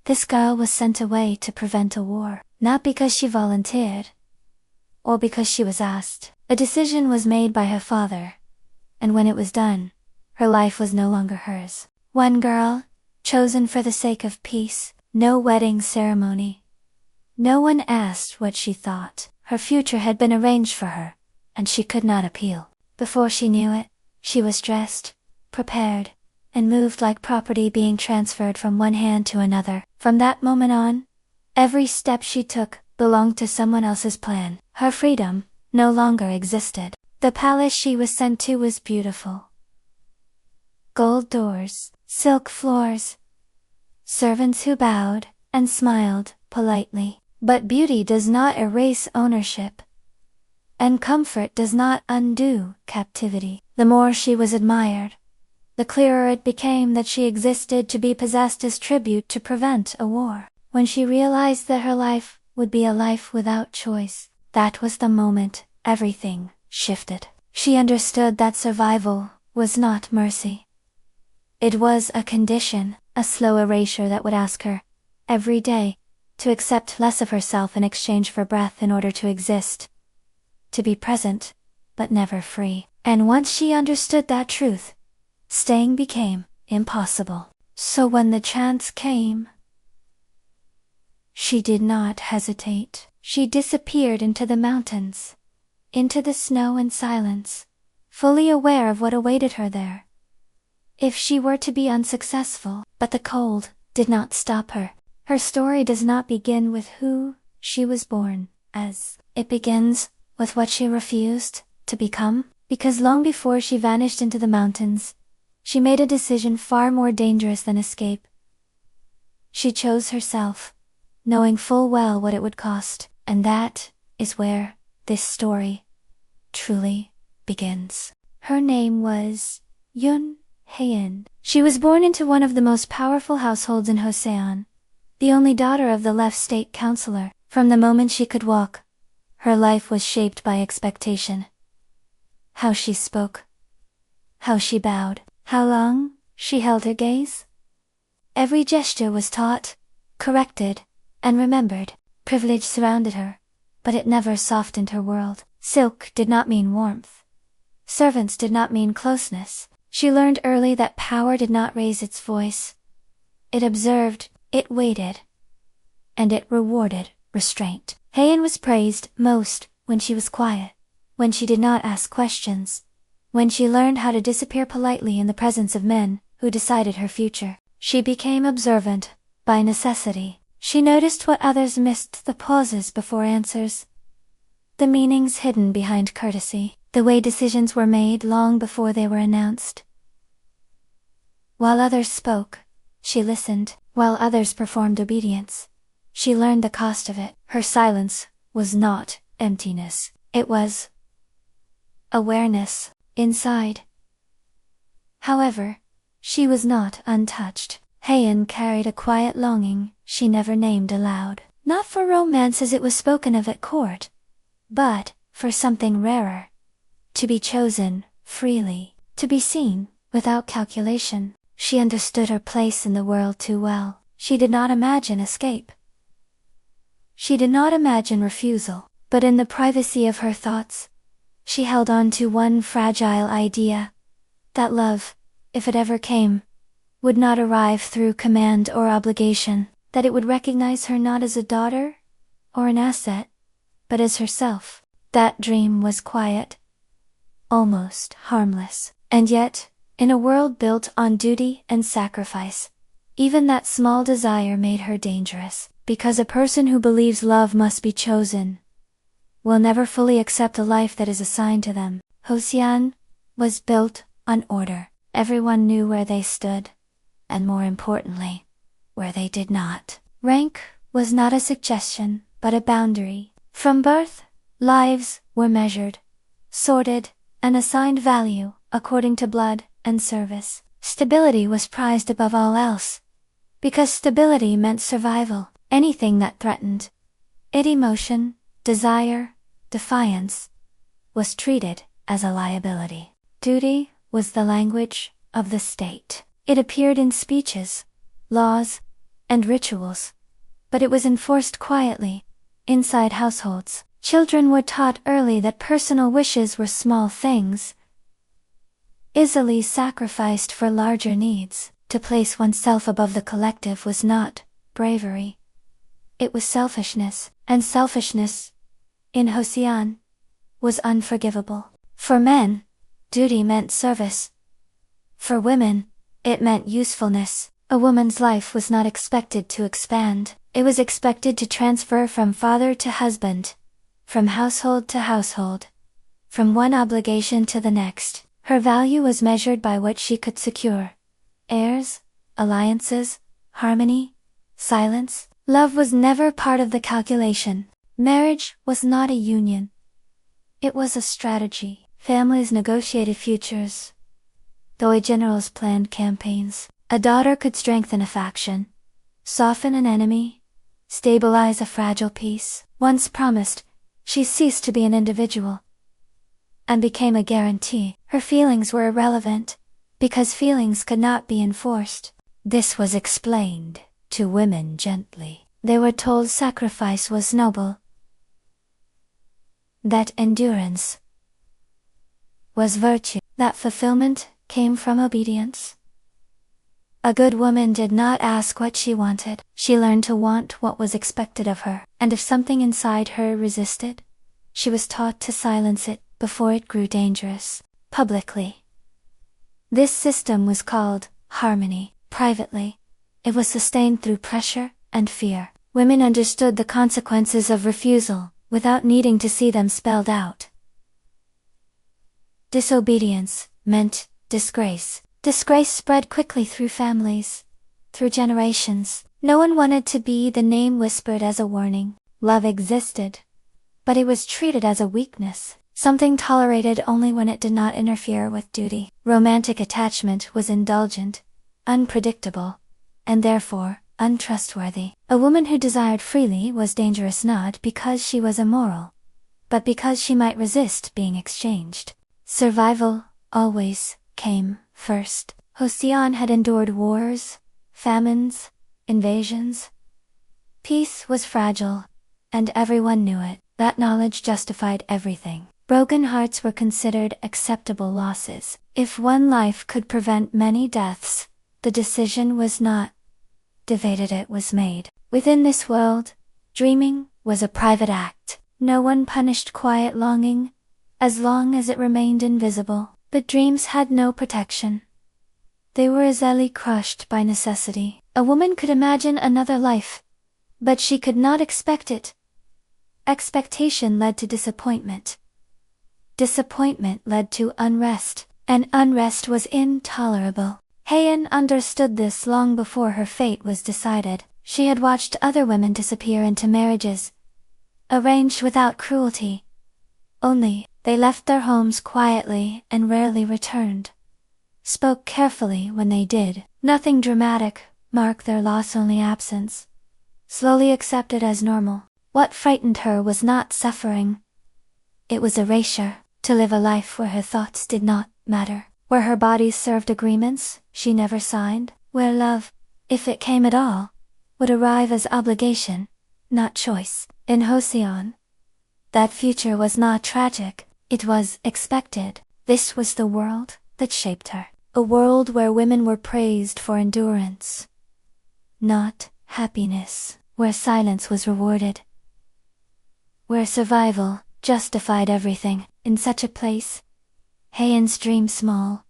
This girl was sent away to prevent a war, not because she volunteered, or because she was asked. A decision was made by her father, and when it was done, her life was no longer hers. One girl, chosen for the sake of peace, no wedding ceremony. No one asked what she thought. Her future had been arranged for her, and she could not appeal. Before she knew it, she was dressed, prepared, and moved like property being transferred from one hand to another. From that moment on, every step she took belonged to someone else's plan. Her freedom no longer existed. The palace she was sent to was beautiful. Gold doors, silk floors, servants who bowed and smiled politely. But beauty does not erase ownership, and comfort does not undo captivity. The more she was admired, the clearer it became that she existed to be possessed as tribute to prevent a war. When she realized that her life would be a life without choice, that was the moment everything shifted. She understood that survival was not mercy. It was a condition, a slow erasure that would ask her, every day, to accept less of herself in exchange for breath in order to exist. To be present, but never free. And once she understood that truth, staying became impossible. So when the chance came, she did not hesitate. She disappeared into the mountains, into the snow and silence, fully aware of what awaited her there. If she were to be unsuccessful, but the cold did not stop her. Her story does not begin with who she was born as. It begins with what she refused to become, because long before she vanished into the mountains, she made a decision far more dangerous than escape. She chose herself, knowing full well what it would cost, and that is where this story truly begins. Her name was Haein. She was born into one of the most powerful households in Joseon, the only daughter of the left state counselor. From the moment she could walk, her life was shaped by expectation. How she spoke, how she bowed, how long she held her gaze. Every gesture was taught, corrected, and remembered. Privilege surrounded her, but it never softened her world. Silk did not mean warmth. Servants did not mean closeness. She learned early that power did not raise its voice. It observed, it waited, and it rewarded restraint. Haein was praised most when she was quiet, when she did not ask questions, when she learned how to disappear politely in the presence of men who decided her future. She became observant by necessity. She noticed what others missed, the pauses before answers, the meanings hidden behind courtesy, the way decisions were made long before they were announced. While others spoke, she listened. While others performed obedience, she learned the cost of it. Her silence was not emptiness. It was awareness inside. However, she was not untouched. Haein carried a quiet longing she never named aloud. Not for romance as it was spoken of at court, but for something rarer. To be chosen freely, to be seen without calculation. She understood her place in the world too well. She did not imagine escape. She did not imagine refusal, but in the privacy of her thoughts, she held on to one fragile idea, that love, if it ever came, would not arrive through command or obligation, that it would recognize her not as a daughter or an asset, but as herself. That dream was quiet, almost harmless, and yet, in a world built on duty and sacrifice, even that small desire made her dangerous, because a person who believes love must be chosen will never fully accept a life that is assigned to them. Joseon was built on order. Everyone knew where they stood, and more importantly, where they did not. Rank was not a suggestion, but a boundary. From birth, lives were measured, sorted, and assigned value according to blood and service. Stability was prized above all else, because stability meant survival. Anything that threatened it, emotion, desire, defiance, was treated as a liability. Duty was the language of the state. It appeared in speeches, laws, and rituals. But it was enforced quietly, inside households. Children were taught early that personal wishes were small things, easily sacrificed for larger needs. To place oneself above the collective was not bravery. It was selfishness, and selfishness, in Joseon, was unforgivable. For men, duty meant service. For women, it meant usefulness. A woman's life was not expected to expand. It was expected to transfer from father to husband, from household to household, from one obligation to the next. Her value was measured by what she could secure: heirs, alliances, harmony, silence. Love was never part of the calculation. Marriage was not a union. It was a strategy. Families negotiated futures. Though generals planned campaigns. A daughter could strengthen a faction, soften an enemy, stabilize a fragile peace. Once promised, she ceased to be an individual and became a guarantee. Her feelings were irrelevant, because feelings could not be enforced. This was explained to women gently. They were told sacrifice was noble, that endurance was virtue, that fulfillment came from obedience. A good woman did not ask what she wanted. She learned to want what was expected of her, and if something inside her resisted, she was taught to silence it before it grew dangerous. Publicly, this system was called harmony. Privately, it was sustained through pressure and fear. Women understood the consequences of refusal without needing to see them spelled out. Disobedience meant disgrace. Disgrace spread quickly through families, through generations. No one wanted to be the name whispered as a warning. Love existed, but it was treated as a weakness, something tolerated only when it did not interfere with duty. Romantic attachment was indulgent, unpredictable, and therefore untrustworthy. A woman who desired freely was dangerous not because she was immoral, but because she might resist being exchanged. Survival always came first. Joseon had endured wars, famines, invasions. Peace was fragile, and everyone knew it. That knowledge justified everything. Broken hearts were considered acceptable losses. If one life could prevent many deaths, the decision was not debated, it was made. Within this world, dreaming was a private act. No one punished quiet longing, as long as it remained invisible. But dreams had no protection. They were easily crushed by necessity. A woman could imagine another life, but she could not expect it. Expectation led to disappointment. Disappointment led to unrest, and unrest was intolerable. Haeun understood this long before her fate was decided. She had watched other women disappear into marriages, arranged without cruelty. Only, they left their homes quietly and rarely returned. Spoke carefully when they did. Nothing dramatic, marked their loss, only absence. Slowly accepted as normal. What frightened her was not suffering. It was erasure. To live a life where her thoughts did not matter. Where her body served agreements she never signed. Where love, if it came at all, would arrive as obligation, not choice. In Joseon, that future was not tragic. It was expected. This was the world that shaped her. A world where women were praised for endurance, not happiness. Where silence was rewarded. Where survival justified everything. In such a place, Haeun's dream, small,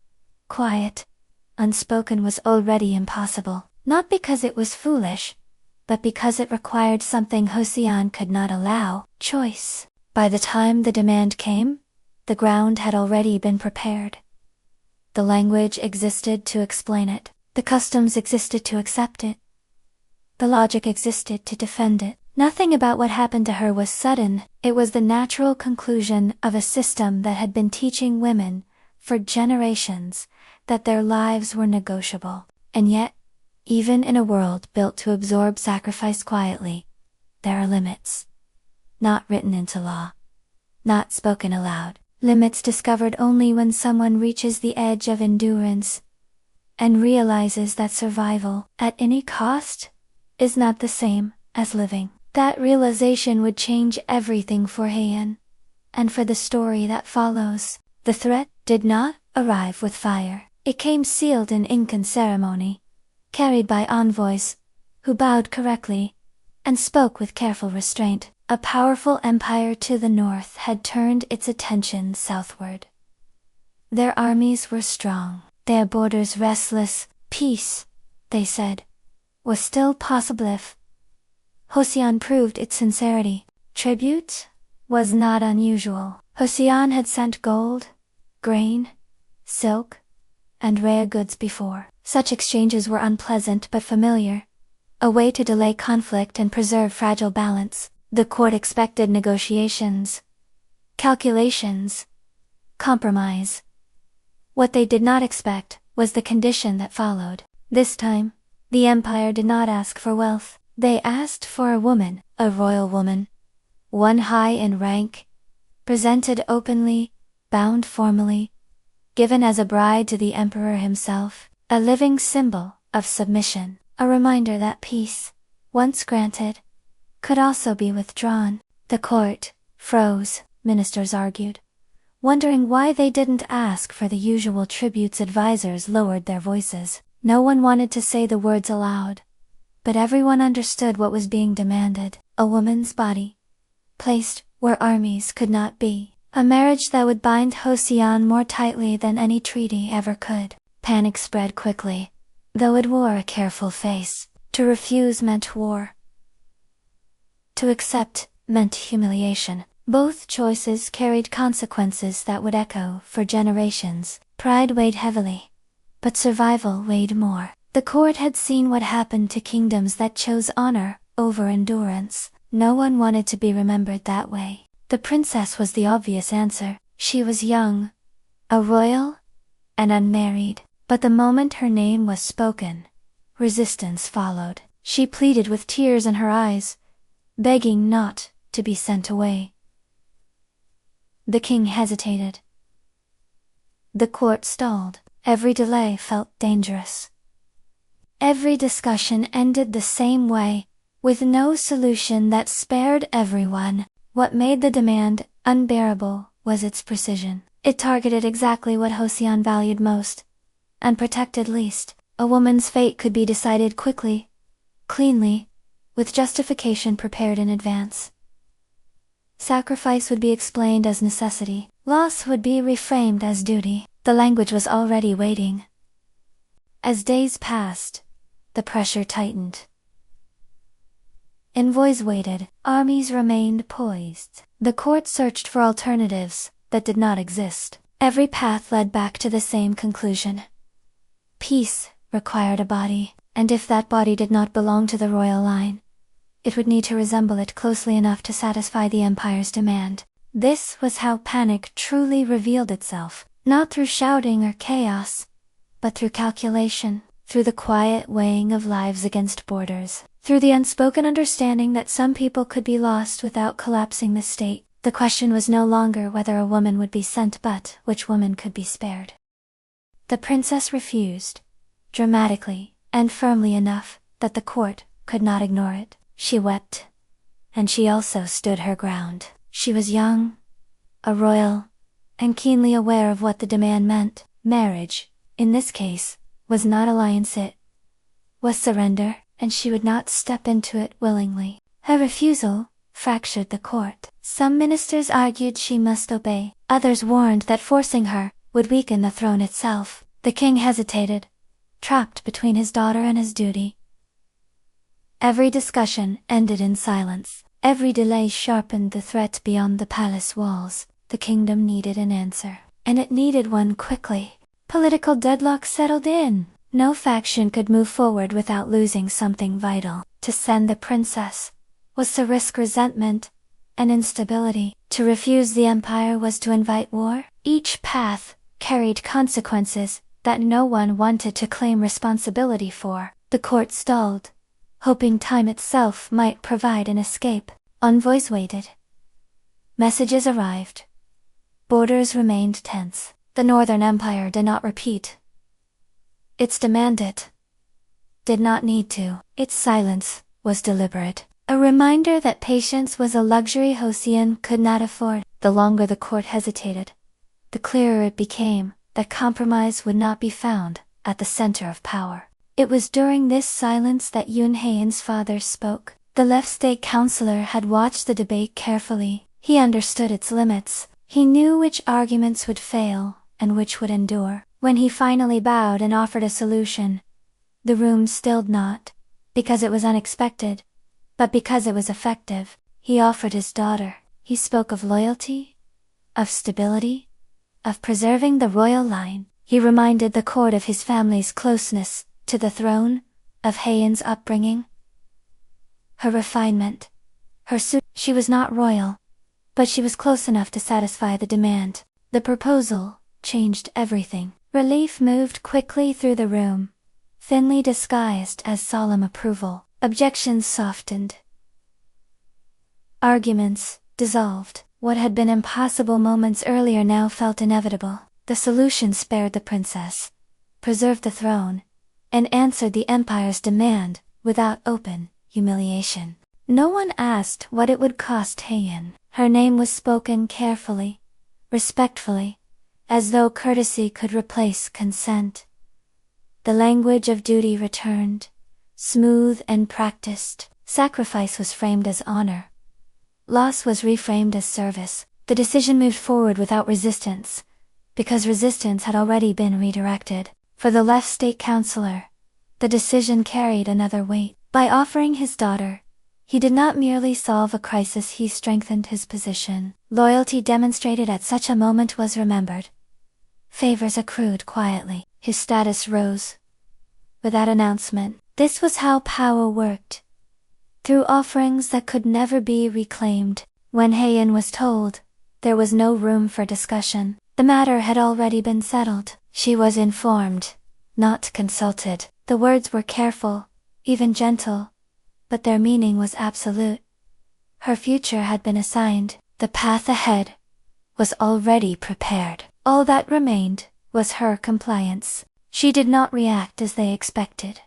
quiet, unspoken, was already impossible. Not because it was foolish, but because it required something Joseon could not allow: choice. By the time the demand came, the ground had already been prepared. The language existed to explain it. The customs existed to accept it. The logic existed to defend it. Nothing about what happened to her was sudden. It was the natural conclusion of a system that had been teaching women, for generations, that their lives were negotiable. And yet, even in a world built to absorb sacrifice quietly, there are limits. Not written into law. Not spoken aloud. Limits discovered only when someone reaches the edge of endurance and realizes that survival, at any cost, is not the same as living. That realization would change everything for Heian, and for the story that follows. The threat did not arrive with fire. It came sealed in ink and ceremony, carried by envoys, who bowed correctly, and spoke with careful restraint. A powerful empire to the north had turned its attention southward. Their armies were strong, their borders restless. Peace, they said, was still possible if Joseon proved its sincerity. Tribute was not unusual. Joseon had sent gold, grain, silk, and rare goods before. Such exchanges were unpleasant but familiar, a way to delay conflict and preserve fragile balance. The court expected negotiations, calculations, compromise. What they did not expect was the condition that followed. This time, the empire did not ask for wealth. They asked for a woman, a royal woman, one high in rank, presented openly, bound formally, given as a bride to the emperor himself, a living symbol of submission, a reminder that peace, once granted, could also be withdrawn. The court froze, ministers argued, wondering why they didn't ask for the usual tributes. Advisors lowered their voices. No one wanted to say the words aloud, but everyone understood what was being demanded. A woman's body, placed where armies could not be. A marriage that would bind Joseon more tightly than any treaty ever could. Panic spread quickly, though it wore a careful face. To refuse meant war. To accept meant humiliation. Both choices carried consequences that would echo for generations. Pride weighed heavily, but survival weighed more. The court had seen what happened to kingdoms that chose honor over endurance. No one wanted to be remembered that way. The princess was the obvious answer. She was young, a royal, and unmarried. But the moment her name was spoken, resistance followed. She pleaded with tears in her eyes, begging not to be sent away. The king hesitated. The court stalled. Every delay felt dangerous. Every discussion ended the same way, with no solution that spared everyone. What made the demand unbearable was its precision. It targeted exactly what Joseon valued most, and protected least. A woman's fate could be decided quickly, cleanly, with justification prepared in advance. Sacrifice would be explained as necessity. Loss would be reframed as duty. The language was already waiting. As days passed, the pressure tightened. Envoys waited. Armies remained poised. The court searched for alternatives that did not exist. Every path led back to the same conclusion. Peace required a body, and if that body did not belong to the royal line, it would need to resemble it closely enough to satisfy the empire's demand. This was how panic truly revealed itself, not through shouting or chaos, but through calculation, through the quiet weighing of lives against borders, through the unspoken understanding that some people could be lost without collapsing the state. The question was no longer whether a woman would be sent but which woman could be spared. The princess refused, dramatically and firmly enough that the court could not ignore it. She wept, and she also stood her ground. She was young, a royal, and keenly aware of what the demand meant. Marriage, in this case, was not alliance, it was surrender, and she would not step into it willingly. Her refusal fractured the court. Some ministers argued she must obey. Others warned that forcing her would weaken the throne itself. The king hesitated, trapped between his daughter and his duty. Every discussion ended in silence. Every delay sharpened the threat beyond the palace walls. The kingdom needed an answer, and it needed one quickly. Political deadlock settled in. No faction could move forward without losing something vital. To send the princess was to risk resentment and instability. To refuse the empire was to invite war. Each path carried consequences that no one wanted to claim responsibility for. The court stalled, hoping time itself might provide an escape. Envoys waited. Messages arrived. Borders remained tense. The Northern Empire did not repeat its demand. It did not need to. Its silence was deliberate, a reminder that patience was a luxury Hossein could not afford. The longer the court hesitated, the clearer it became that compromise would not be found at the center of power. It was during this silence that Yun Haiyan's father spoke. The left state counselor had watched the debate carefully. He understood its limits. He knew which arguments would fail and which would endure. When he finally bowed and offered a solution, the room stilled, not because it was unexpected, but because it was effective. He offered his daughter. He spoke of loyalty, of stability, of preserving the royal line. He reminded the court of his family's closeness to the throne, of Haiyan's upbringing, her refinement, her suit. She was not royal, but she was close enough to satisfy the demand. The proposal changed everything. Relief moved quickly through the room, thinly disguised as solemn approval. Objections softened. Arguments dissolved. What had been impossible moments earlier now felt inevitable. The solution spared the princess, preserved the throne, and answered the empire's demand without open humiliation. No one asked what it would cost Haiyan. Her name was spoken carefully, respectfully, as though courtesy could replace consent. The language of duty returned, smooth and practiced. Sacrifice was framed as honor. Loss was reframed as service. The decision moved forward without resistance, because resistance had already been redirected. For the left state counselor, the decision carried another weight. By offering his daughter, he did not merely solve a crisis, he strengthened his position. Loyalty demonstrated at such a moment was remembered. Favors accrued quietly. His status rose without announcement. This was how power worked, through offerings that could never be reclaimed. When Haiyan was told, there was no room for discussion. The matter had already been settled. She was informed, not consulted. The words were careful, even gentle, but their meaning was absolute. Her future had been assigned. The path ahead was already prepared. All that remained was her compliance. She did not react as they expected.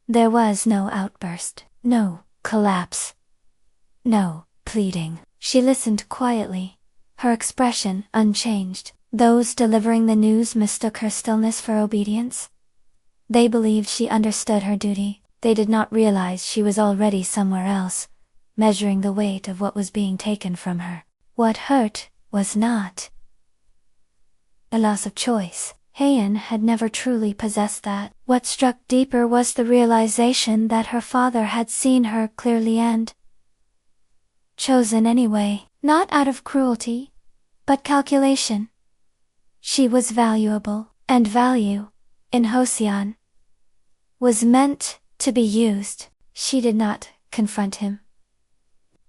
There was no outburst, no collapse, no pleading. She listened quietly, her expression unchanged. Those delivering the news mistook her stillness for obedience. They believed she understood her duty. They did not realize she was already somewhere else, measuring the weight of what was being taken from her. What hurt was not a loss of choice. Haiyan had never truly possessed that. What struck deeper was the realization that her father had seen her clearly and chosen anyway, not out of cruelty, but calculation. She was valuable, and value, in Hossein, was meant to be used. She did not confront him.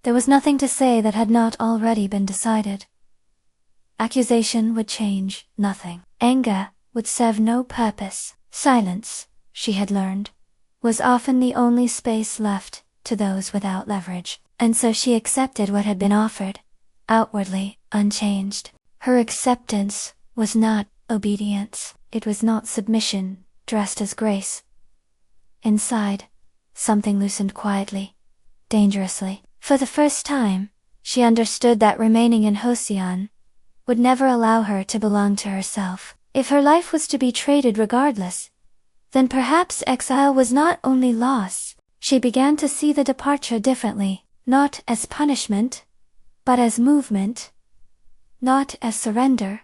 There was nothing to say that had not already been decided. Accusation would change nothing. Anger would serve no purpose. Silence, she had learned, was often the only space left to those without leverage. And so she accepted what had been offered, outwardly unchanged. Her acceptance was not obedience. It was not submission, dressed as grace. Inside, something loosened quietly, dangerously. For the first time, she understood that remaining in Hossein would never allow her to belong to herself. If her life was to be traded regardless, then perhaps exile was not only loss. She began to see the departure differently, not as punishment, but as movement, not as surrender,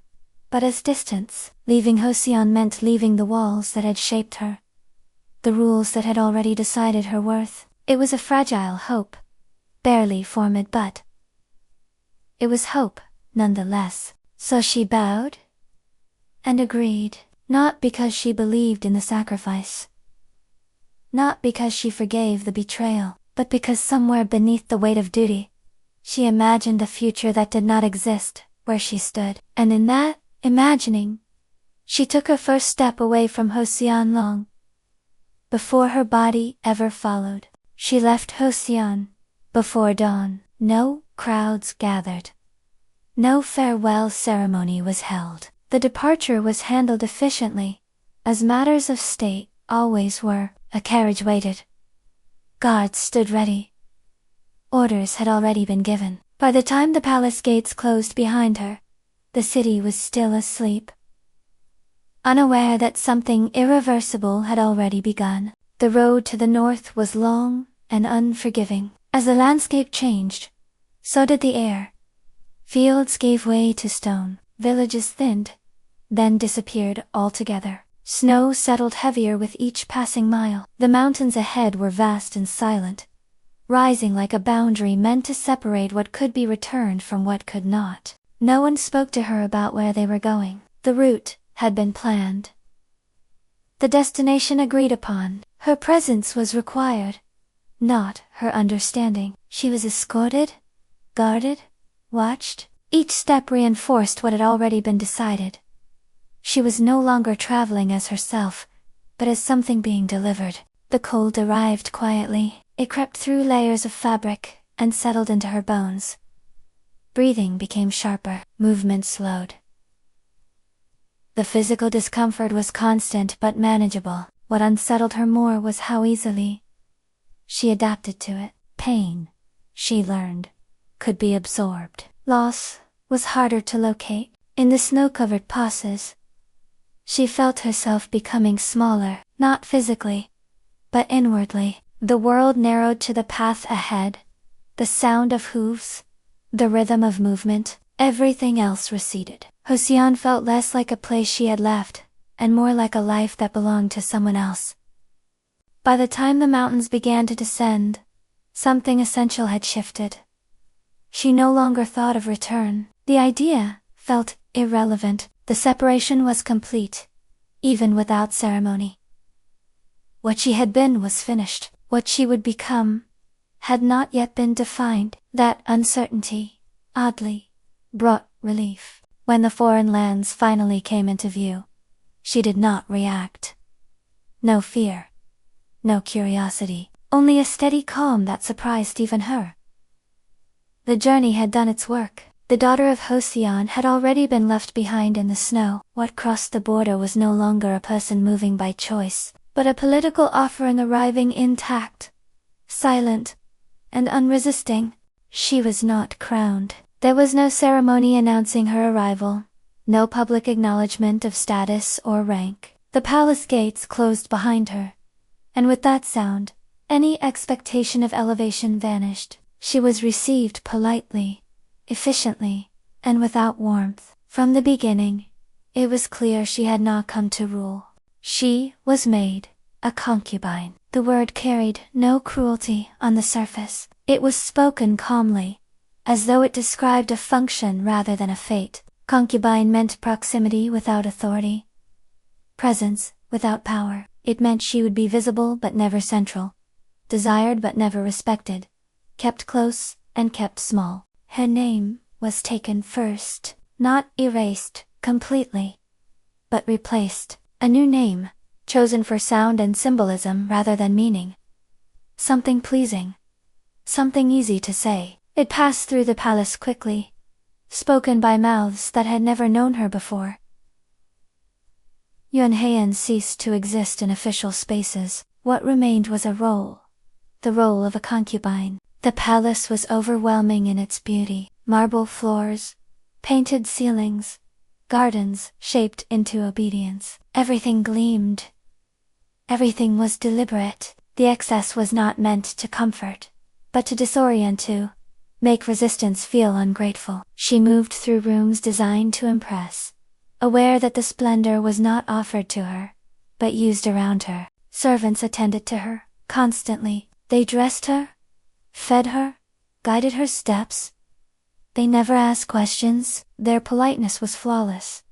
but as distance. Leaving Hossein meant leaving the walls that had shaped her, the rules that had already decided her worth. It was a fragile hope, barely formed, but it was hope, nonetheless. So she bowed and agreed, not because she believed in the sacrifice, not because she forgave the betrayal, but because somewhere beneath the weight of duty, she imagined a future that did not exist where she stood. And in that imagining, she took her first step away from Hossein long before her body ever followed. She left Hossein before dawn. No crowds gathered. No farewell ceremony was held. The departure was handled efficiently, as matters of state always were. A carriage waited, Guards stood ready. Orders had already been given. By the time the palace gates closed behind her, the city was still asleep, unaware that something irreversible had already begun. The road to the north was long and unforgiving. As the landscape changed, so did the air. Fields gave way to stone, villages thinned, then disappeared altogether. Snow settled heavier with each passing mile. The mountains ahead were vast and silent, rising like a boundary meant to separate what could be returned from what could not. No one spoke to her about where they were going. The route had been planned, the destination agreed upon. Her presence was required, not her understanding. She was escorted, guarded, watched. Each step reinforced what had already been decided. She was no longer traveling as herself, but as something being delivered. The cold arrived quietly. It crept through layers of fabric and settled into her bones. Breathing became sharper, movement slowed. The physical discomfort was constant but manageable. What unsettled her more was how easily she adapted to it. Pain, she learned, could be absorbed. Loss was harder to locate. In the snow-covered passes, she felt herself becoming smaller, not physically, but inwardly. The world narrowed to the path ahead, the sound of hooves, the rhythm of movement. Everything else receded. Joseon felt less like a place she had left, and more like a life that belonged to someone else. By the time the mountains began to descend, something essential had shifted. She no longer thought of return. The idea felt irrelevant. The separation was complete, even without ceremony. What she had been was finished. What she would become had not yet been defined. That uncertainty, oddly, brought relief. When the foreign lands finally came into view, she did not react. No fear, no curiosity, only a steady calm that surprised even her. The journey had done its work. The daughter of Joseon had already been left behind in the snow. What crossed the border was no longer a person moving by choice, but a political offering arriving intact, silent, and unresisting. She was not crowned. There was no ceremony announcing her arrival, no public acknowledgement of status or rank. The palace gates closed behind her, and with that sound, any expectation of elevation vanished. She was received politely, efficiently, and without warmth. From the beginning, it was clear she had not come to rule. She was made a concubine. The word carried no cruelty on the surface. It was spoken calmly, as though it described a function rather than a fate. Concubine meant proximity without authority, presence without power. It meant she would be visible but never central, desired but never respected, kept close and kept small. Her name was taken first, not erased completely, but replaced. A new name, chosen for sound and symbolism rather than meaning. Something pleasing, something easy to say. It passed through the palace quickly, spoken by mouths that had never known her before. Yunhaen ceased to exist in official spaces. What remained was a role, the role of a concubine. The palace was overwhelming in its beauty. Marble floors, painted ceilings, gardens shaped into obedience. Everything gleamed. Everything was deliberate. The excess was not meant to comfort, but to disorient, to make resistance feel ungrateful. She moved through rooms designed to impress, aware that the splendor was not offered to her, but used around her. Servants attended to her, constantly. They dressed her, fed her, guided her steps. They never asked questions. Their politeness was flawless,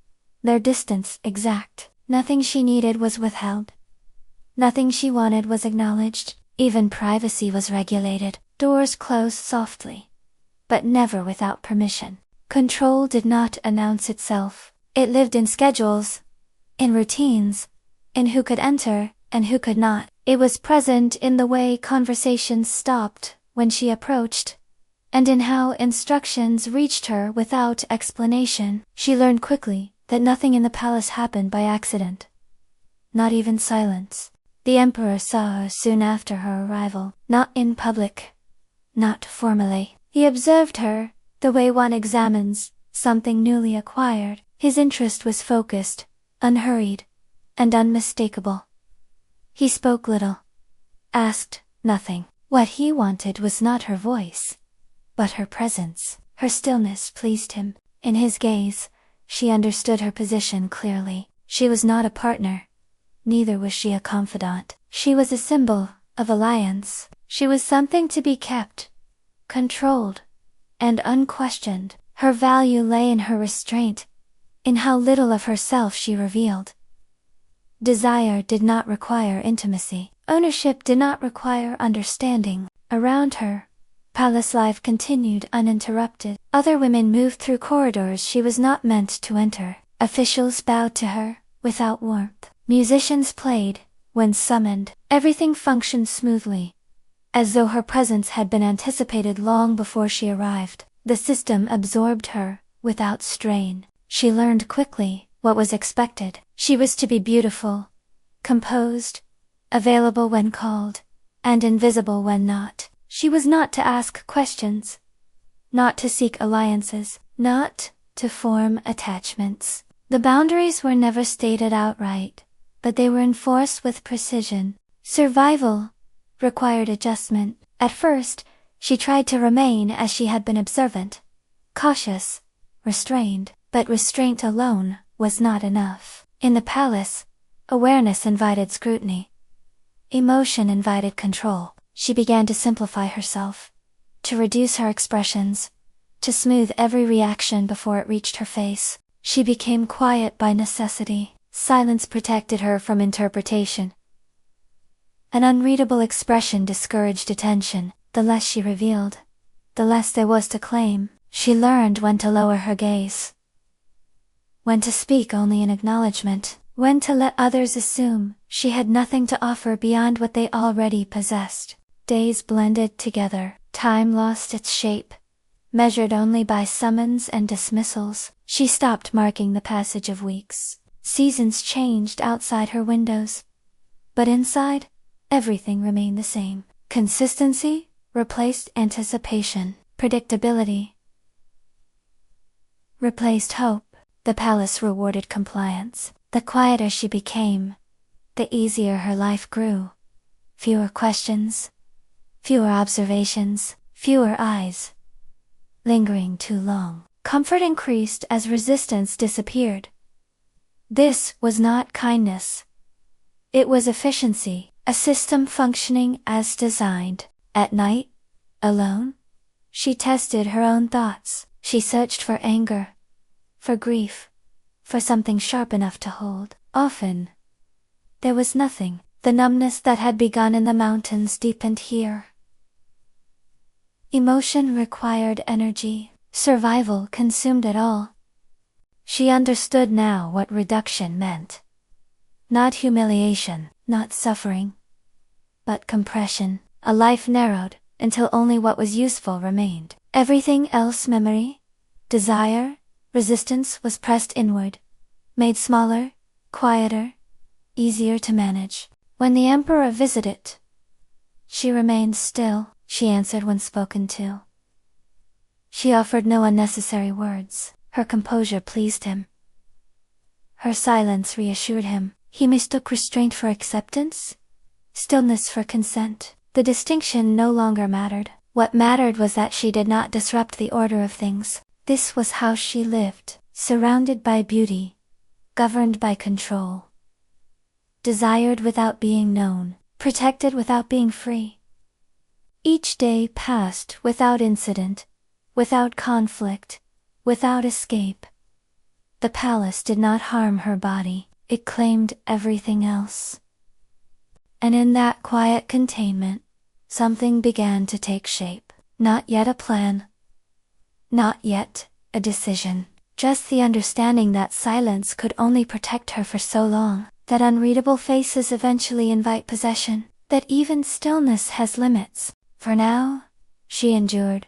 their distance exact. Nothing she needed was withheld. Nothing she wanted was acknowledged. Even privacy was regulated. Doors closed softly, but never without permission. Control did not announce itself. It lived in schedules, in routines, in who could enter and who could not. It was present in the way conversations stopped when she approached, and in how instructions reached her without explanation. She learned quickly that nothing in the palace happened by accident. Not even silence. The emperor saw her soon after her arrival, not in public, not formally. He observed her, the way one examines something newly acquired. His interest was focused, unhurried, and unmistakable. He spoke little, asked nothing. What he wanted was not her voice, but her presence. Her stillness pleased him. In his gaze, she understood her position clearly. She was not a partner, neither was she a confidant. She was a symbol of alliance. She was something to be kept, controlled, and unquestioned. Her value lay in her restraint, in how little of herself she revealed. Desire did not require intimacy. Ownership did not require understanding. Around her, palace life continued uninterrupted. Other women moved through corridors she was not meant to enter. Officials bowed to her, without warmth. Musicians played, when summoned. Everything functioned smoothly, as though her presence had been anticipated long before she arrived. The system absorbed her, without strain. She learned quickly what was expected. She was to be beautiful, composed, available when called, and invisible when not. She was not to ask questions, not to seek alliances, not to form attachments. The boundaries were never stated outright, but they were enforced with precision. Survival required adjustment. At first, she tried to remain as she had been, observant, cautious, restrained, but restraint alone was not enough. In the palace, awareness invited scrutiny. Emotion invited control. She began to simplify herself, to reduce her expressions, to smooth every reaction before it reached her face. She became quiet by necessity. Silence protected her from interpretation. An unreadable expression discouraged attention. The less she revealed, the less there was to claim. She learned when to lower her gaze, when to speak only in acknowledgement, when to let others assume she had nothing to offer beyond what they already possessed. Days blended together. Time lost its shape, measured only by summons and dismissals. She stopped marking the passage of weeks. Seasons changed outside her windows, but inside, everything remained the same. Consistency replaced anticipation. Predictability replaced hope. The palace rewarded compliance. The quieter she became, the easier her life grew. Fewer questions, fewer observations, fewer eyes lingering too long. Comfort increased as resistance disappeared. This was not kindness. It was efficiency, a system functioning as designed. At night, alone, she tested her own thoughts. She searched for anger, for grief, for something sharp enough to hold. Often, there was nothing. The numbness that had begun in the mountains deepened here. Emotion required energy. Survival consumed it all. She understood now what reduction meant. Not humiliation, not suffering, but compression. A life narrowed, until only what was useful remained. Everything else, memory, desire, resistance, was pressed inward, made smaller, quieter, easier to manage. When the emperor visited, she remained still. She answered when spoken to. She offered no unnecessary words. Her composure pleased him. Her silence reassured him. He mistook restraint for acceptance, stillness for consent. The distinction no longer mattered. What mattered was that she did not disrupt the order of things. This was how she lived, surrounded by beauty, governed by control, desired without being known, protected without being free. Each day passed without incident, without conflict, without escape. The palace did not harm her body, it claimed everything else. And in that quiet containment, something began to take shape. Not yet a plan. Not yet a decision. Just the understanding that silence could only protect her for so long, that unreadable faces eventually invite possession, that even stillness has limits. For now, she endured.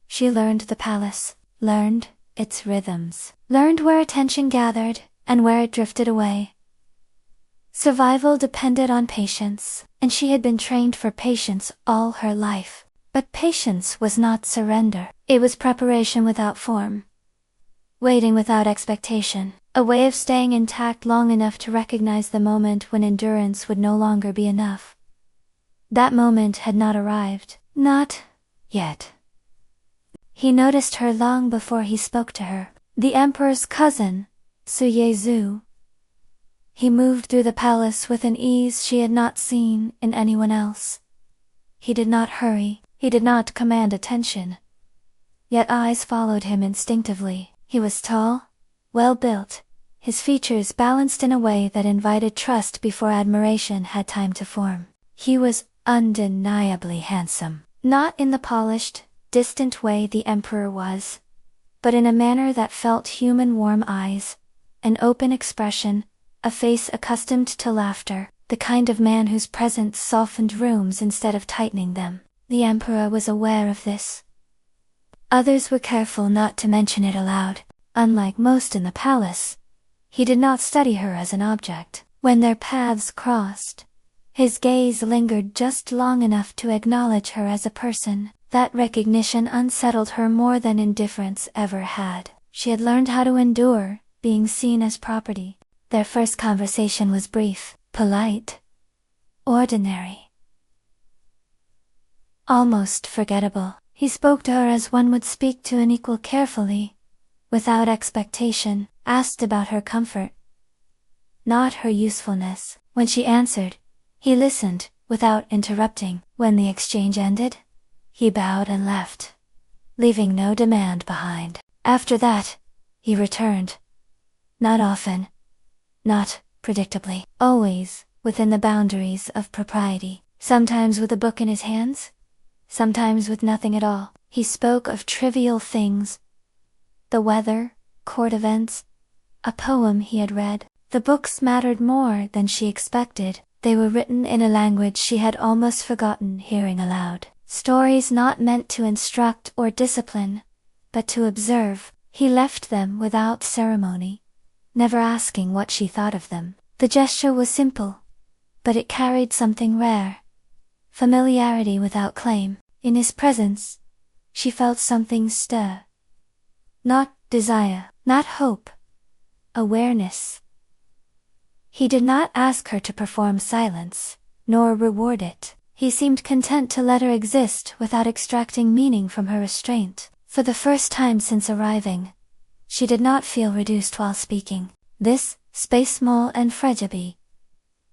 She learned the palace, learned its rhythms, learned where attention gathered, and where it drifted away. Survival depended on patience, and she had been trained for patience all her life. But patience was not surrender. It was preparation without form. Waiting without expectation. A way of staying intact long enough to recognize the moment when endurance would no longer be enough. That moment had not arrived. Not yet. He noticed her long before he spoke to her. The emperor's cousin, Suyezu. He moved through the palace with an ease she had not seen in anyone else. He did not hurry, he did not command attention. Yet eyes followed him instinctively. He was tall, well-built, his features balanced in a way that invited trust before admiration had time to form. He was undeniably handsome. Not in the polished, distant way the emperor was, but in a manner that felt human. Warm eyes, an open expression, a face accustomed to laughter, the kind of man whose presence softened rooms instead of tightening them. The emperor was aware of this. Others were careful not to mention it aloud. Unlike most in the palace, he did not study her as an object. When their paths crossed, his gaze lingered just long enough to acknowledge her as a person. That recognition unsettled her more than indifference ever had. She had learned how to endure being seen as property. Their first conversation was brief, polite, ordinary, almost forgettable. He spoke to her as one would speak to an equal, carefully, without expectation, asked about her comfort, not her usefulness. When she answered, he listened, without interrupting. When the exchange ended, he bowed and left, leaving no demand behind. After that, he returned. Not often, not predictably, always within the boundaries of propriety. Sometimes with a book in his hands, sometimes with nothing at all. He spoke of trivial things. The weather, court events, a poem he had read. The books mattered more than she expected. They were written in a language she had almost forgotten hearing aloud. Stories not meant to instruct or discipline, but to observe. He left them without ceremony, never asking what she thought of them. The gesture was simple, but it carried something rare. Familiarity without claim. In his presence, she felt something stir. Not desire, not hope. Awareness. He did not ask her to perform silence, nor reward it. He seemed content to let her exist without extracting meaning from her restraint. For the first time since arriving, she did not feel reduced while speaking. This space, small and fragile,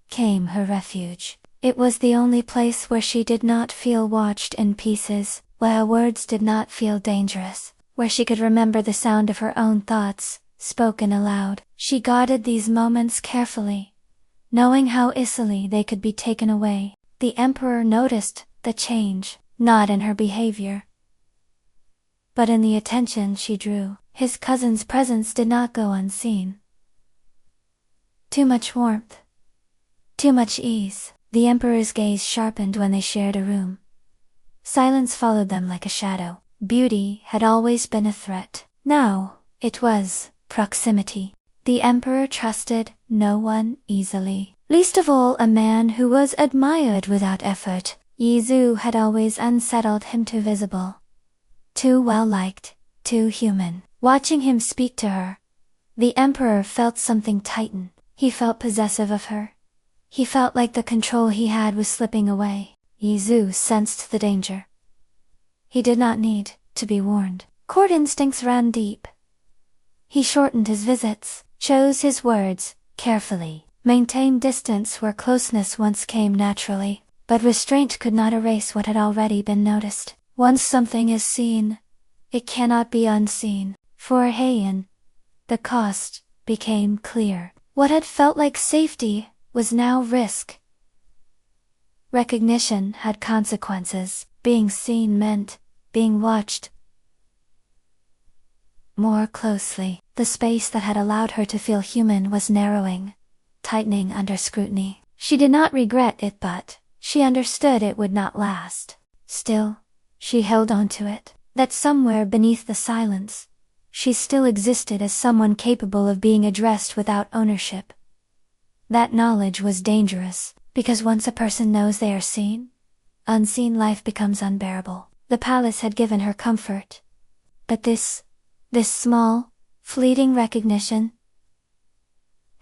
became her refuge. It was the only place where she did not feel watched in pieces, where her words did not feel dangerous, where she could remember the sound of her own thoughts, spoken aloud. She guarded these moments carefully, knowing how easily they could be taken away. The emperor noticed the change, not in her behavior, but in the attention she drew. His cousin's presence did not go unseen. Too much warmth, too much ease. The emperor's gaze sharpened when they shared a room. Silence followed them like a shadow. Beauty had always been a threat. Now, it was proximity. The emperor trusted no one easily, least of all a man who was admired without effort. Yizu had always unsettled him. Too visible, too well-liked, too human. Watching him speak to her, the emperor felt something tighten. He felt possessive of her. He felt like the control he had was slipping away. Yizu sensed the danger. He did not need to be warned. Court instincts ran deep. He shortened his visits, chose his words carefully, maintained distance where closeness once came naturally, but restraint could not erase what had already been noticed. Once something is seen, it cannot be unseen. For Heian, the cost became clear. What had felt like safety was now risk. Recognition had consequences. Being seen meant being watched more closely. The space that had allowed her to feel human was narrowing, tightening under scrutiny. She did not regret it, but she understood it would not last. Still, she held on to it. That somewhere beneath the silence, she still existed as someone capable of being addressed without ownership. That knowledge was dangerous, because once a person knows they are seen, unseen life becomes unbearable. The palace had given her comfort. But this small, fleeting recognition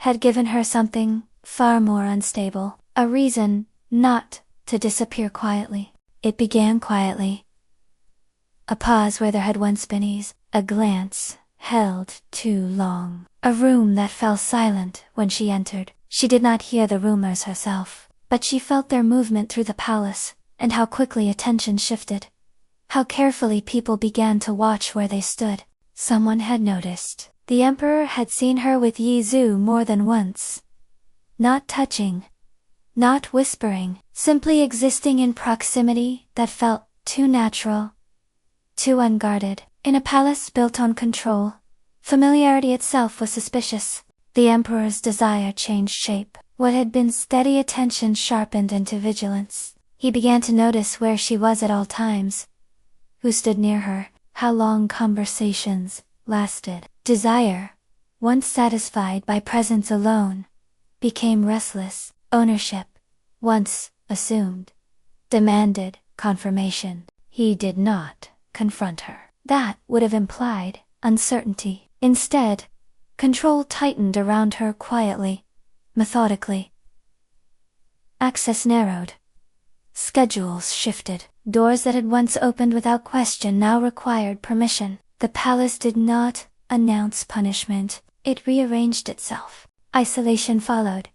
had given her something far more unstable, a reason not to disappear quietly. It began quietly. A pause where there had once been ease, a glance held too long, a room that fell silent when she entered. She did not hear the rumors herself, but she felt their movement through the palace, and how quickly attention shifted. How carefully people began to watch where they stood. Someone had noticed. The emperor had seen her with Yi Zhu more than once. Not touching, not whispering, simply existing in proximity that felt too natural, too unguarded. In a palace built on control, familiarity itself was suspicious. The emperor's desire changed shape. What had been steady attention sharpened into vigilance. He began to notice where she was at all times, who stood near her, how long conversations lasted. Desire, once satisfied by presence alone, became restless. Ownership, once assumed, demanded confirmation. He did not confront her. That would have implied uncertainty. Instead, control tightened around her quietly, methodically. Access narrowed. Schedules shifted. Doors that had once opened without question now required permission. The palace did not announce punishment. It rearranged itself. Isolation followed.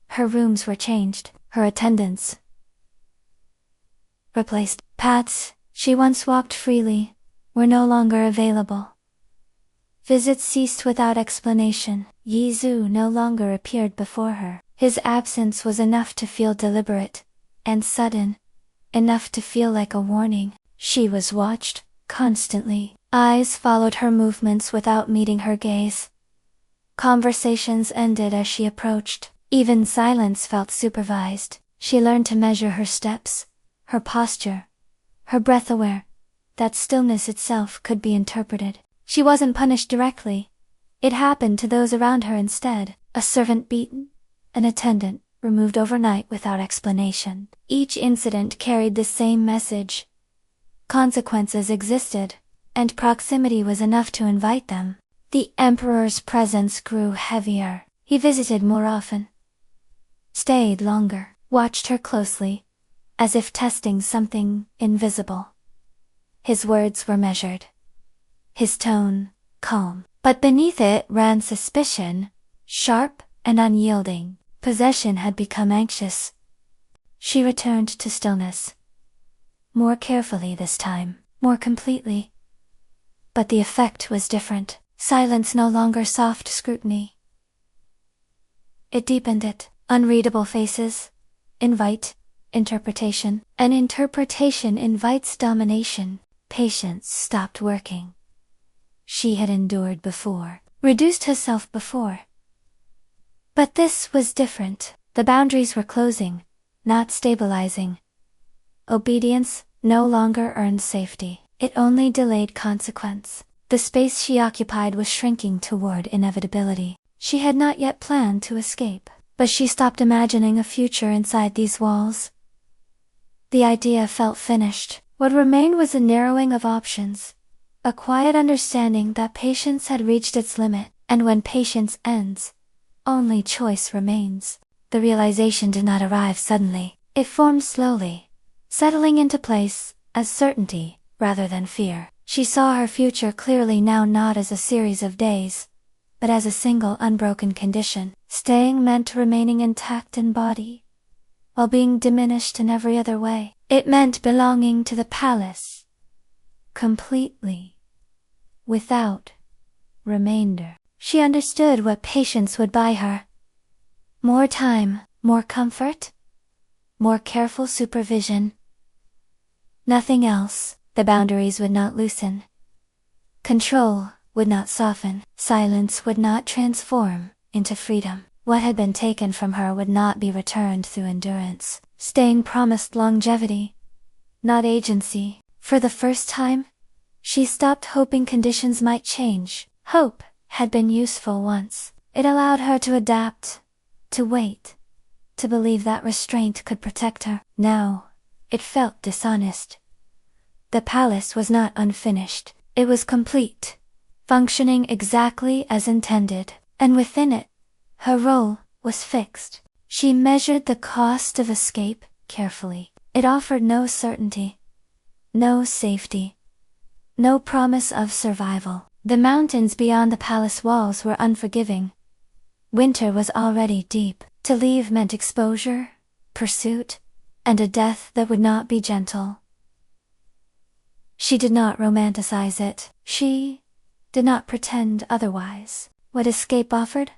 Her rooms were changed. Her attendants replaced. Paths she once walked freely were no longer available. Visits ceased without explanation. Yi Zhu no longer appeared before her. His absence was enough to feel deliberate and sudden, enough to feel like a warning. She was watched constantly. Eyes followed her movements without meeting her gaze. Conversations ended as she approached. Even silence felt supervised. She learned to measure her steps, her posture, her breath, aware that stillness itself could be interpreted. She wasn't punished directly. It happened to those around her instead. A servant beaten, an attendant removed overnight without explanation. Each incident carried the same message. Consequences existed, and proximity was enough to invite them. The emperor's presence grew heavier. He visited more often, stayed longer, watched her closely, as if testing something invisible. His words were measured, his tone calm, but beneath it ran suspicion, sharp and unyielding. Possession had become anxious. She returned to stillness. More carefully this time, more completely. But the effect was different. Silence no longer soft scrutiny. It deepened it. Unreadable faces invite interpretation. An interpretation invites domination. Patience stopped working. She had endured before, reduced herself before. But this was different. The boundaries were closing, not stabilizing. Obedience no longer earned safety. It only delayed consequence. The space she occupied was shrinking toward inevitability. She had not yet planned to escape, but she stopped imagining a future inside these walls. The idea felt finished. What remained was a narrowing of options, a quiet understanding that patience had reached its limit, and when patience ends, only choice remains. The realization did not arrive suddenly. It formed slowly, settling into place as certainty rather than fear. She saw her future clearly now, not as a series of days, but as a single unbroken condition. Staying meant remaining intact in body, while being diminished in every other way. It meant belonging to the palace, completely, without remainder. She understood what patience would buy her. More time, more comfort, more careful supervision. Nothing else. The boundaries would not loosen. Control would not soften. Silence would not transform into freedom. What had been taken from her would not be returned through endurance. Staying promised longevity, not agency. For the first time, she stopped hoping conditions might change. Hope had been useful once. It allowed her to adapt, to wait, to believe that restraint could protect her. Now, it felt dishonest. The palace was not unfinished. It was complete, functioning exactly as intended, and within it, her role was fixed. She measured the cost of escape carefully. It offered no certainty, no safety, no promise of survival. The mountains beyond the palace walls were unforgiving. Winter was already deep. To leave meant exposure, pursuit, and a death that would not be gentle. She did not romanticize it. She did not pretend otherwise. What escape offered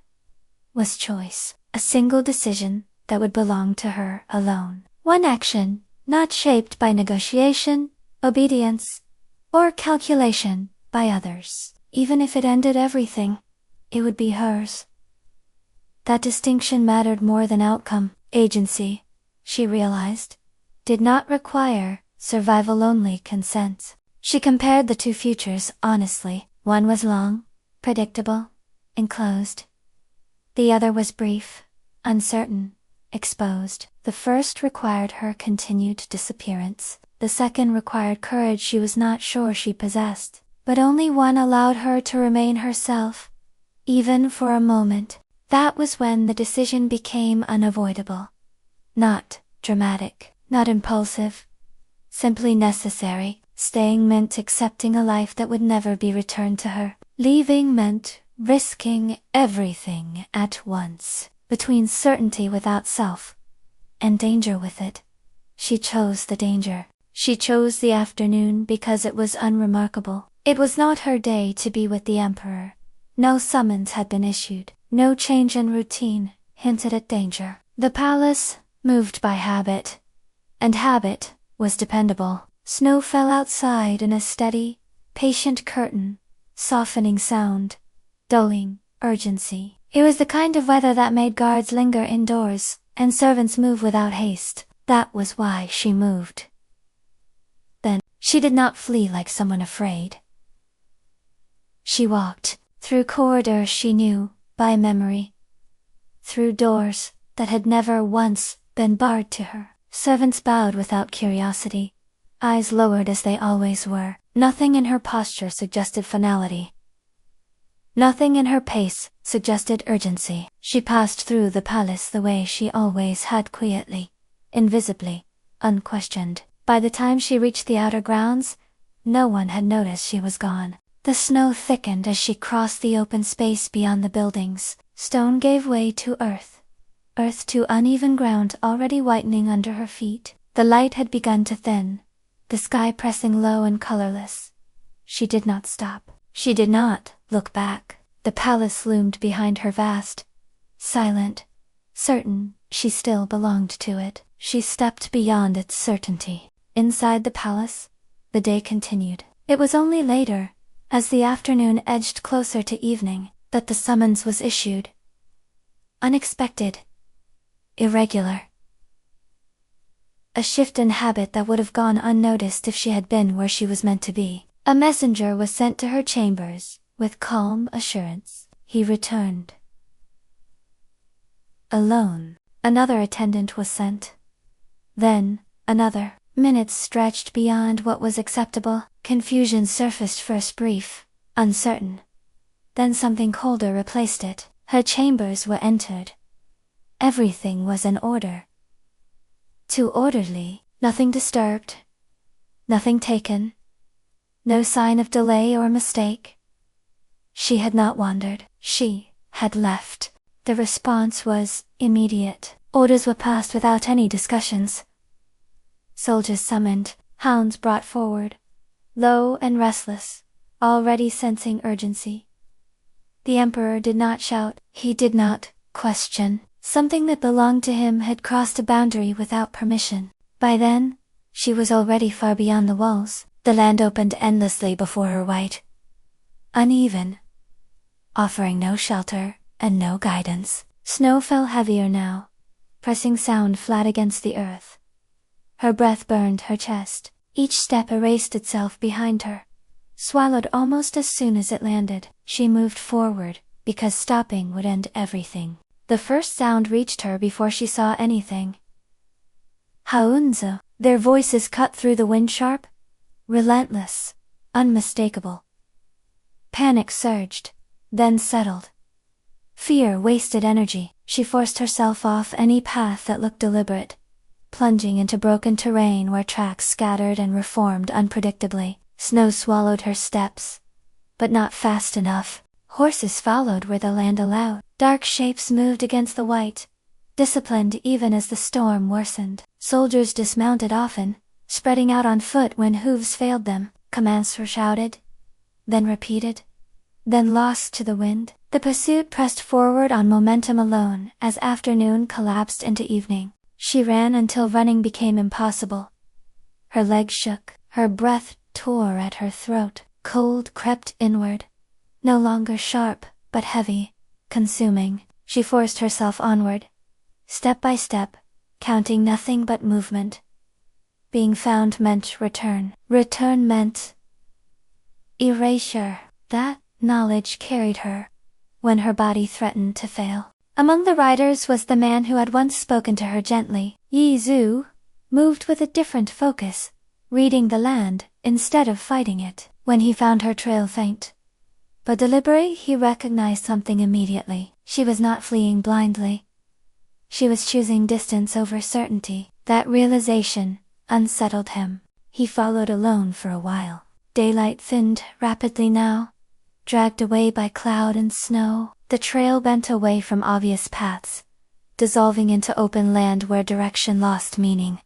was choice, a single decision that would belong to her alone. One action, not shaped by negotiation, obedience, or calculation by others. Even if it ended everything, it would be hers. That distinction mattered more than outcome. Agency, she realized, did not require survival-only consent. She compared the two futures honestly. One was long, predictable, enclosed. The other was brief, uncertain, exposed. The first required her continued disappearance. The second required courage she was not sure she possessed. But only one allowed her to remain herself, even for a moment. That was when the decision became unavoidable. Not dramatic, not impulsive, simply necessary. Staying meant accepting a life that would never be returned to her. Leaving meant risking everything at once. Between certainty without self and danger with it, she chose the danger. She chose the afternoon because it was unremarkable. It was not her day to be with the emperor. No summons had been issued. No change in routine hinted at danger. The palace moved by habit, and habit was dependable. Snow fell outside in a steady, patient curtain, softening sound, dulling urgency. It was the kind of weather that made guards linger indoors, and servants move without haste. That was why she moved. Then, she did not flee like someone afraid. She walked through corridors she knew by memory, through doors that had never once been barred to her. Servants bowed without curiosity, eyes lowered as they always were. Nothing in her posture suggested finality. Nothing in her pace suggested urgency. She passed through the palace the way she always had, quietly, invisibly, unquestioned. By the time she reached the outer grounds, no one had noticed she was gone. The snow thickened as she crossed the open space beyond the buildings. Stone gave way to earth to uneven ground already whitening under her feet. The light had begun to thin, the sky pressing low and colorless. She did not stop. She did not look back. The palace loomed behind her, vast, silent, certain she still belonged to it. She stepped beyond its certainty. Inside the palace, the day continued. It was only later, as the afternoon edged closer to evening, that the summons was issued. Unexpected. Irregular. A shift in habit that would have gone unnoticed if she had been where she was meant to be. A messenger was sent to her chambers, with calm assurance. He returned alone. Another attendant was sent. Then, another. Minutes stretched beyond what was acceptable. Confusion surfaced, first brief, uncertain. Then something colder replaced it. Her chambers were entered. Everything was in order. Too orderly. Nothing disturbed. Nothing taken. No sign of delay or mistake. She had not wandered. She had left. The response was immediate. Orders were passed without any discussions. Soldiers summoned, hounds brought forward, low and restless, already sensing urgency. The emperor did not shout. He did not question. Something that belonged to him had crossed a boundary without permission. By then, she was already far beyond the walls. The land opened endlessly before her, white, uneven, offering no shelter and no guidance. Snow fell heavier now, pressing sound flat against the earth. Her breath burned her chest. Each step erased itself behind her, swallowed almost as soon as it landed. She moved forward, because stopping would end everything. The first sound reached her before she saw anything. Haunzo. Their voices cut through the wind sharp, relentless, unmistakable. Panic surged, then settled. Fear wasted energy. She forced herself off any path that looked deliberate, plunging into broken terrain where tracks scattered and reformed unpredictably. Snow swallowed her steps, but not fast enough. Horses followed where the land allowed. Dark shapes moved against the white, disciplined even as the storm worsened. Soldiers dismounted often, spreading out on foot when hooves failed them. Commands were shouted, then repeated, then lost to the wind. The pursuit pressed forward on momentum alone as afternoon collapsed into evening. She ran until running became impossible. Her legs shook, her breath tore at her throat. Cold crept inward, no longer sharp, but heavy, consuming. She forced herself onward, step by step, counting nothing but movement. Being found meant return. Return meant erasure. That knowledge carried her when her body threatened to fail. Among the riders was the man who had once spoken to her gently. Yi Zhu moved with a different focus, reading the land instead of fighting it. When he found her trail faint but deliberate, he recognized something immediately. She was not fleeing blindly. She was choosing distance over certainty. That realization unsettled him. He followed alone for a while. Daylight thinned rapidly now, dragged away by cloud and snow. The trail bent away from obvious paths, dissolving into open land where direction lost meaning.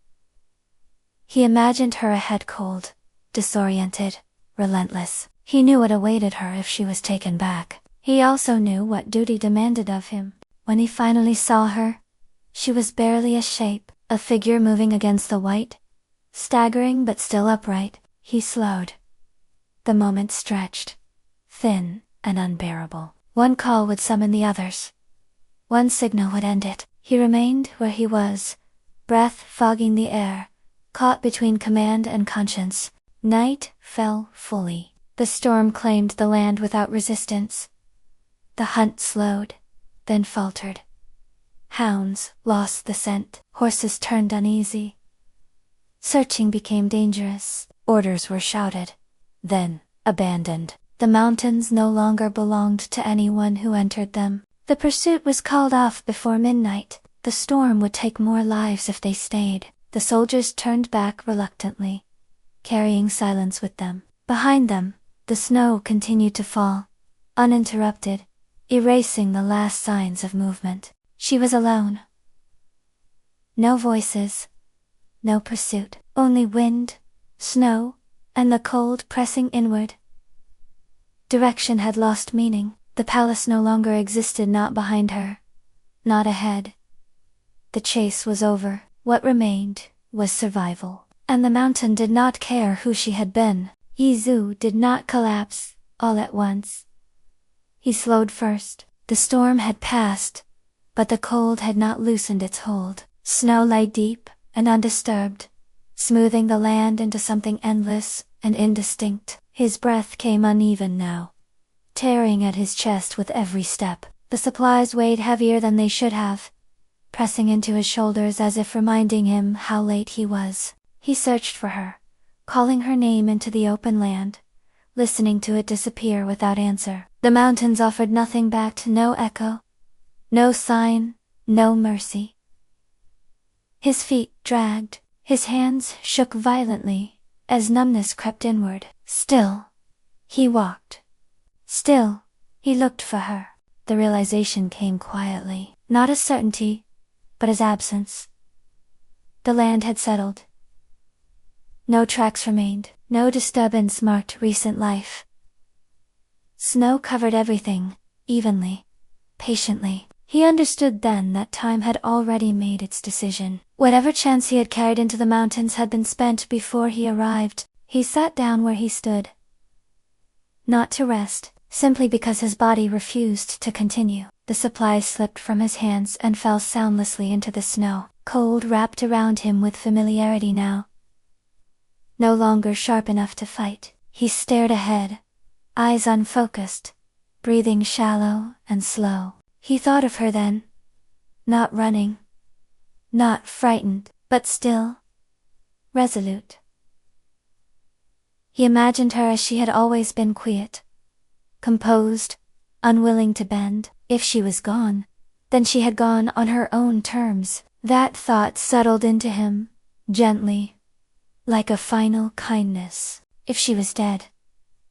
He imagined her ahead, cold, disoriented, relentless. He knew what awaited her if she was taken back. He also knew what duty demanded of him. When he finally saw her, she was barely a shape, a figure moving against the white, staggering but still upright. He slowed. The moment stretched, thin and unbearable. One call would summon the others. One signal would end it. He remained where he was, breath fogging the air, caught between command and conscience. Night fell fully. The storm claimed the land without resistance. The hunt slowed, then faltered. Hounds lost the scent. Horses turned uneasy. Searching became dangerous. Orders were shouted, then abandoned. The mountains no longer belonged to anyone who entered them. The pursuit was called off before midnight. The storm would take more lives if they stayed. The soldiers turned back reluctantly, carrying silence with them. Behind them, the snow continued to fall, uninterrupted, erasing the last signs of movement. She was alone. No voices, no pursuit, only wind, snow, and the cold pressing inward. Direction had lost meaning. The palace no longer existed, not behind her, not ahead. The chase was over. What remained was survival. And the mountain did not care who she had been. Yi Zhu did not collapse all at once. He slowed first. The storm had passed, but the cold had not loosened its hold. Snow lay deep and undisturbed, smoothing the land into something endless and indistinct. His breath came uneven now, tearing at his chest with every step. The supplies weighed heavier than they should have, pressing into his shoulders as if reminding him how late he was. He searched for her, calling her name into the open land, listening to it disappear without answer. The mountains offered nothing back, no echo, no sign, no mercy. His feet dragged, his hands shook violently, as numbness crept inward. Still, he walked. Still, he looked for her. The realization came quietly, not as certainty, but as absence. The land had settled. No tracks remained, no disturbance marked recent life. Snow covered everything, evenly, patiently. He understood then that time had already made its decision. Whatever chance he had carried into the mountains had been spent before he arrived. He sat down where he stood. Not to rest, simply because his body refused to continue. The supplies slipped from his hands and fell soundlessly into the snow. Cold wrapped around him with familiarity now. No longer sharp enough to fight, he stared ahead, eyes unfocused, breathing shallow and slow. He thought of her then, not running, not frightened, but still, resolute. He imagined her as she had always been, quiet, composed, unwilling to bend. If she was gone, then she had gone on her own terms. That thought settled into him, gently, like a final kindness. If she was dead,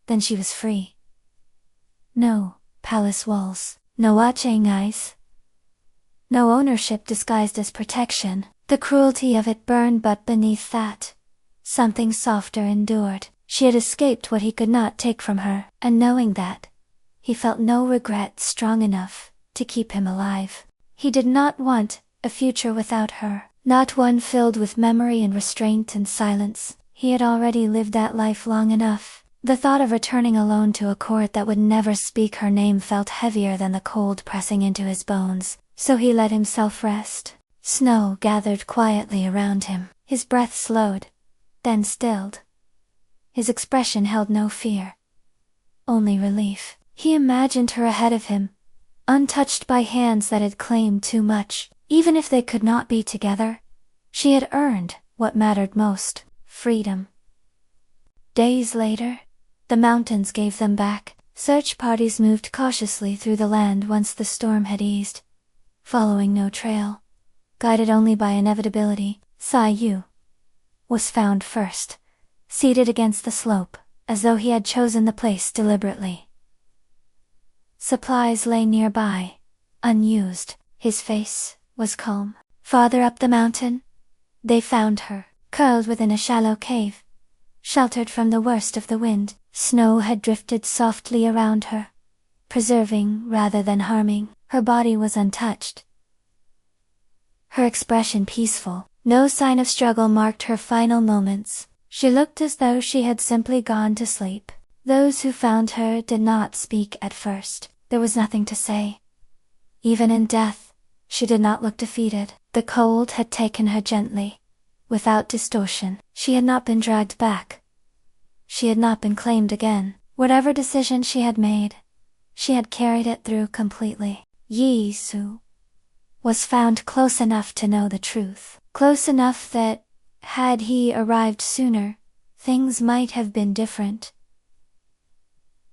then she was free. No palace walls, no watching eyes, no ownership disguised as protection. The cruelty of it burned, but beneath that, something softer endured. She had escaped what he could not take from her, and knowing that, he felt no regret strong enough to keep him alive. He did not want a future without her, not one filled with memory and restraint and silence. He had already lived that life long enough. The thought of returning alone to a court that would never speak her name felt heavier than the cold pressing into his bones, so he let himself rest. Snow gathered quietly around him. His breath slowed, then stilled. His expression held no fear, only relief. He imagined her ahead of him, untouched by hands that had claimed too much. Even if they could not be together, she had earned what mattered most: freedom. Days later, the mountains gave them back. Search parties moved cautiously through the land once the storm had eased, following no trail, guided only by inevitability. Yu was found first, seated against the slope, as though he had chosen the place deliberately. Supplies lay nearby, unused. His face was calm. Farther up the mountain, they found her, curled within a shallow cave, sheltered from the worst of the wind. Snow had drifted softly around her, preserving rather than harming. Her body was untouched, her expression peaceful. No sign of struggle marked her final moments. She looked as though she had simply gone to sleep. Those who found her did not speak at first. There was nothing to say. Even in death, she did not look defeated. The cold had taken her gently, without distortion. She had not been dragged back. She had not been claimed again. Whatever decision she had made, she had carried it through completely. Yi Su was found close enough to know the truth. Close enough that, had he arrived sooner, things might have been different.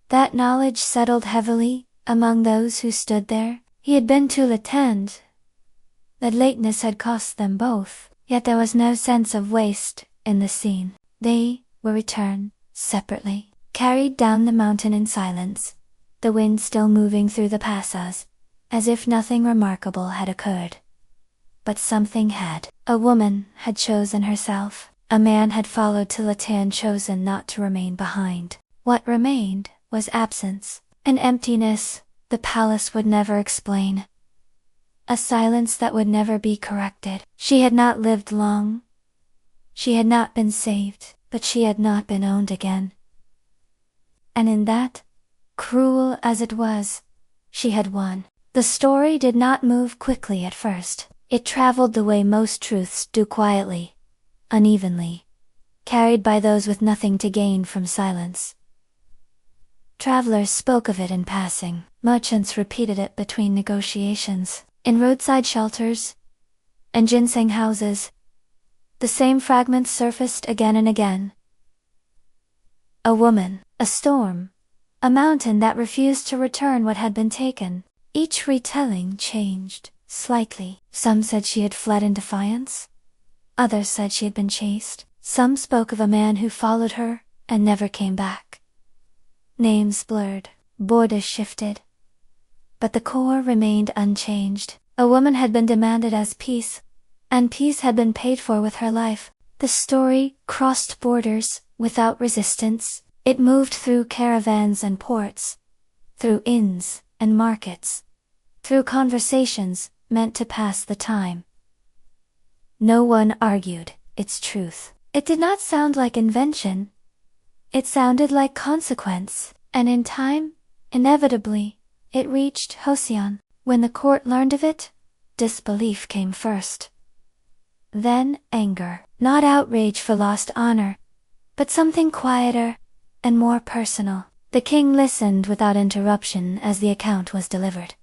That knowledge settled heavily among those who stood there. He had been too latent. That lateness had cost them both, yet there was no sense of waste in the scene. They were returned, separately, carried down the mountain in silence, the wind still moving through the passes, as if nothing remarkable had occurred. But something had. A woman had chosen herself. A man had followed till it had chosen not to remain behind. What remained was absence, an emptiness the palace would never explain. A silence that would never be corrected. She had not lived long. She had not been saved, but she had not been owned again. And in that, cruel as it was, she had won. The story did not move quickly at first. It traveled the way most truths do, quietly, unevenly, carried by those with nothing to gain from silence. Travelers spoke of it in passing. Merchants repeated it between negotiations, in roadside shelters, and ginseng houses. The same fragments surfaced again and again. A woman, a storm, a mountain that refused to return what had been taken. Each retelling changed slightly. Some said she had fled in defiance. Others said she had been chased. Some spoke of a man who followed her and never came back. Names blurred, borders shifted, but the core remained unchanged. A woman had been demanded as peace, and peace had been paid for with her life. The story crossed borders without resistance. It moved through caravans and ports, through inns and markets, through conversations meant to pass the time. No one argued its truth. It did not sound like invention. It sounded like consequence, and in time, inevitably, it reached Joseon. When the court learned of it, disbelief came first. Then anger, not outrage for lost honor, but something quieter and more personal. The king listened without interruption as the account was delivered.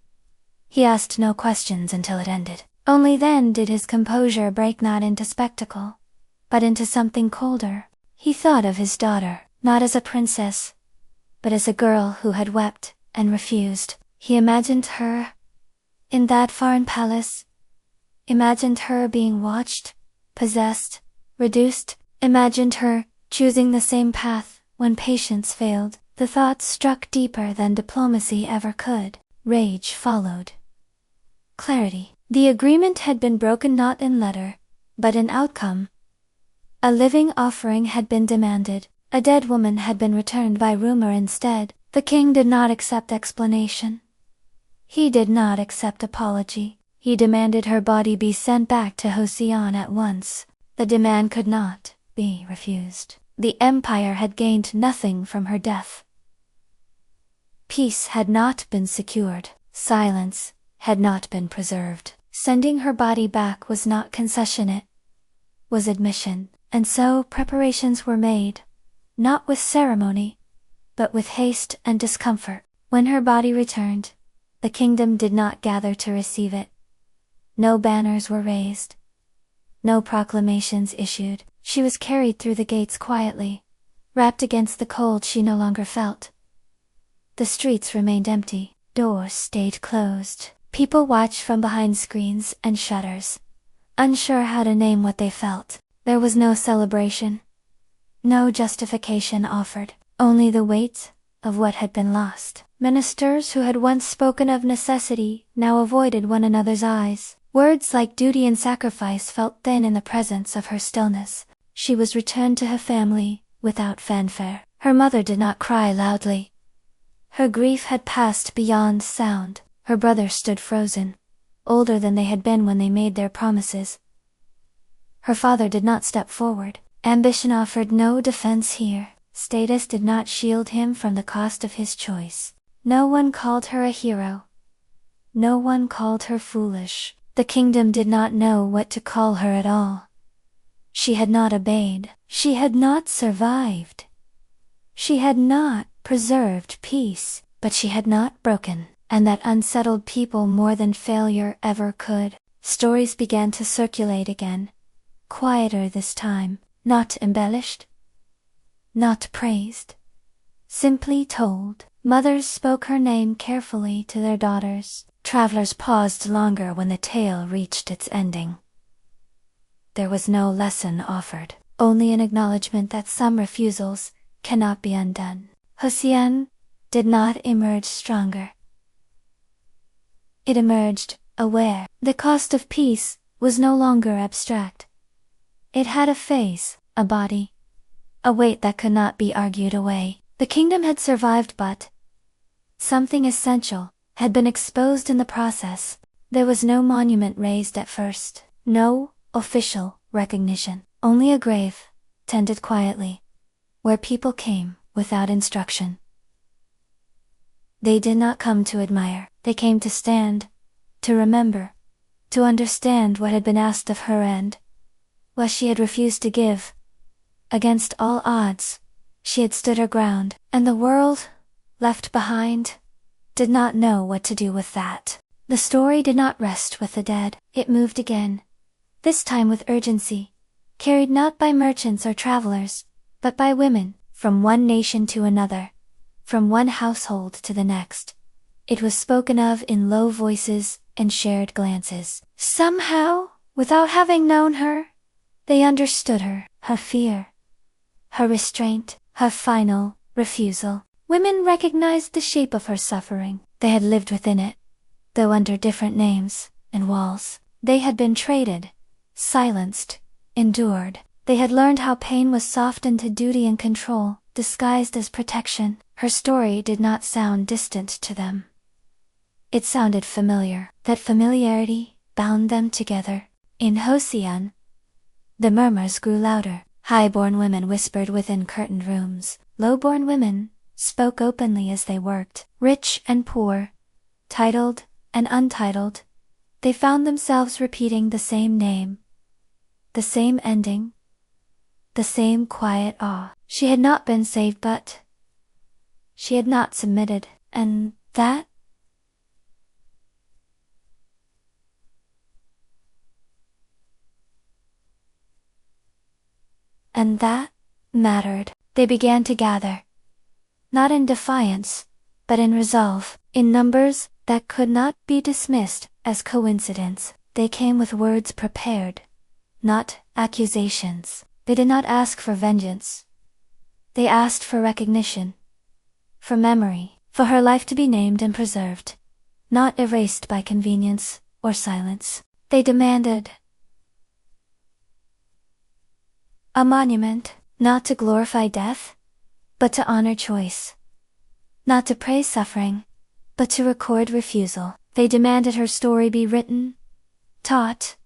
He asked no questions until it ended. Only then did his composure break, not into spectacle, but into something colder. He thought of his daughter, not as a princess, but as a girl who had wept and refused. He imagined her in that foreign palace, imagined her being watched, possessed, reduced, imagined her choosing the same path when patience failed. The thought struck deeper than diplomacy ever could. Rage followed. Clarity. The agreement had been broken not in letter, but in outcome. A living offering had been demanded. A dead woman had been returned by rumor instead. The king did not accept explanation. He did not accept apology. He demanded her body be sent back to Joseon at once. The demand could not be refused. The empire had gained nothing from her death. Peace had not been secured. Silence had not been preserved. Sending her body back was not concession, it was admission. And so preparations were made, not with ceremony, but with haste and discomfort. When her body returned, the kingdom did not gather to receive it. No banners were raised. No proclamations issued. She was carried through the gates quietly, wrapped against the cold she no longer felt. The streets remained empty. Doors stayed closed. People watched from behind screens and shutters, unsure how to name what they felt. There was no celebration, no justification offered, only the weight of what had been lost. Ministers who had once spoken of necessity now avoided one another's eyes. Words like duty and sacrifice felt thin in the presence of her stillness. She was returned to her family without fanfare. Her mother did not cry loudly. Her grief had passed beyond sound. Her brother stood frozen, older than they had been when they made their promises. Her father did not step forward. Ambition offered no defense here. Status did not shield him from the cost of his choice. No one called her a hero. No one called her foolish. The kingdom did not know what to call her at all. She had not obeyed. She had not survived. She had not preserved peace, but she had not broken, and that unsettled people more than failure ever could. Stories began to circulate again, quieter this time, not embellished, not praised, simply told. Mothers spoke her name carefully to their daughters. Travelers paused longer when the tale reached its ending. There was no lesson offered, only an acknowledgement that some refusals cannot be undone. Joseon did not emerge stronger. It emerged aware. The cost of peace was no longer abstract. It had a face, a body, a weight that could not be argued away. The kingdom had survived, but something essential had been exposed in the process. There was no monument raised at first, no official recognition, only a grave, tended quietly, where people came without instruction. They did not come to admire, they came to stand, to remember, to understand what had been asked of her and what she had refused to give. Against all odds, she had stood her ground, and the world, left behind, did not know what to do with that. The story did not rest with the dead. It moved again, this time with urgency, carried not by merchants or travelers, but by women, from one nation to another, from one household to the next. It was spoken of in low voices and shared glances. Somehow, without having known her, they understood her fear, her restraint, her final refusal. Women recognized the shape of her suffering. They had lived within it, though under different names and walls. They had been traded, silenced, endured. They had learned how pain was softened to duty and control, disguised as protection. Her story did not sound distant to them. It sounded familiar. That familiarity bound them together. In Joseon, the murmurs grew louder. High-born women whispered within curtained rooms. Low-born women spoke openly as they worked. Rich and poor, titled and untitled, they found themselves repeating the same name, the same ending, the same quiet awe. She had not been saved, but she had not submitted, and that and that mattered. They began to gather, not in defiance, but in resolve, in numbers that could not be dismissed as coincidence. They came with words prepared, not accusations. They did not ask for vengeance. They asked for recognition, for memory, for her life to be named and preserved, not erased by convenience or silence. They demanded a monument, not to glorify death, but to honor choice. Not to praise suffering, but to record refusal. They demanded her story be written, taught,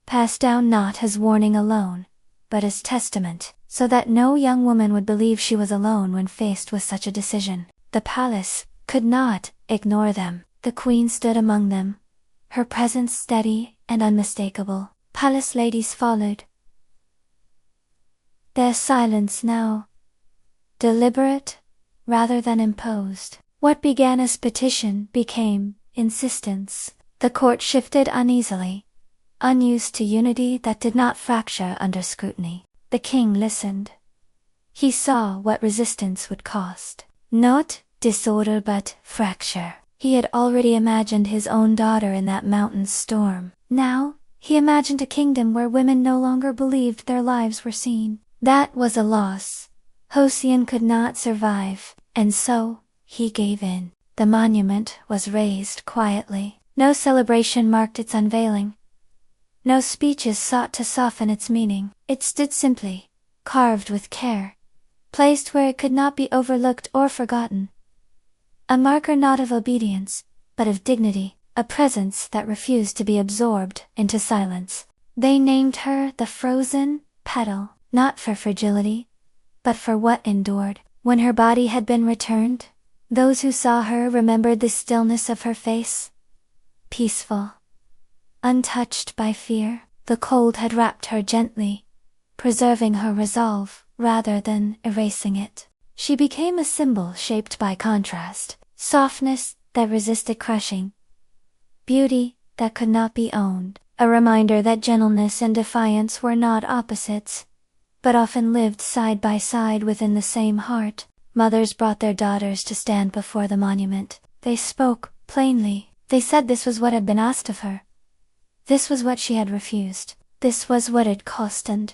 passed down not as warning alone, but as testament, so that no young woman would believe she was alone when faced with such a decision. The palace could not ignore them. The queen stood among them, her presence steady and unmistakable. Palace ladies followed, their silence now deliberate rather than imposed. What began as petition became insistence. The court shifted uneasily, unused to unity that did not fracture under scrutiny. The king listened. He saw what resistance would cost. Not disorder but fracture. He had already imagined his own daughter in that mountain storm. Now, he imagined a kingdom where women no longer believed their lives were seen. That was a loss Hossein could not survive, and so, he gave in. The monument was raised quietly. No celebration marked its unveiling. No speeches sought to soften its meaning. It stood simply, carved with care, placed where it could not be overlooked or forgotten. A marker not of obedience, but of dignity, a presence that refused to be absorbed into silence. They named her the frozen petal, not for fragility, but for what endured. When her body had been returned, those who saw her remembered the stillness of her face. Peaceful, untouched by fear. The cold had wrapped her gently, preserving her resolve rather than erasing it. She became a symbol shaped by contrast, softness that resisted crushing, beauty that could not be owned, a reminder that gentleness and defiance were not opposites, but often lived side by side within the same heart. Mothers brought their daughters to stand before the monument. They spoke plainly. They said this was what had been asked of her. This was what she had refused. This was what it cost, and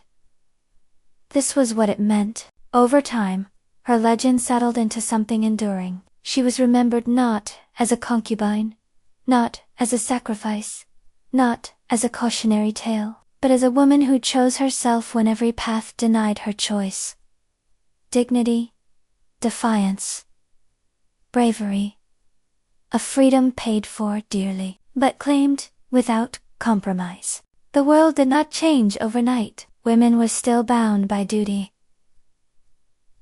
this was what it meant. Over time, her legend settled into something enduring. She was remembered not as a concubine, not as a sacrifice, not as a cautionary tale, but as a woman who chose herself when every path denied her choice. Dignity, defiance, bravery, a freedom paid for dearly, but claimed without compromise. The world did not change overnight. Women were still bound by duty,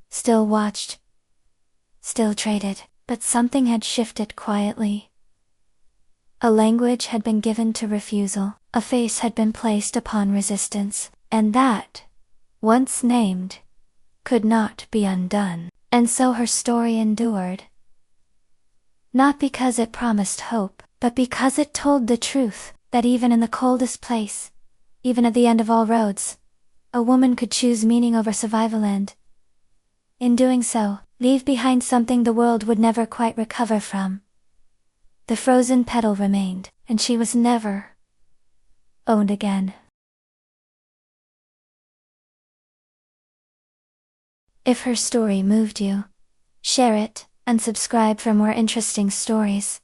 still watched, still traded, but something had shifted quietly. A language had been given to refusal, a face had been placed upon resistance, and that, once named, could not be undone. And so her story endured. Not because it promised hope, but because it told the truth, that even in the coldest place, even at the end of all roads, a woman could choose meaning over survival and, in doing so, leave behind something the world would never quite recover from. The frozen petal remained, and she was never owned again. If her story moved you, share it, and subscribe for more interesting stories.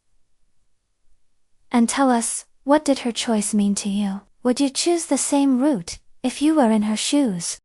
And tell us, what did her choice mean to you? Would you choose the same route, if you were in her shoes?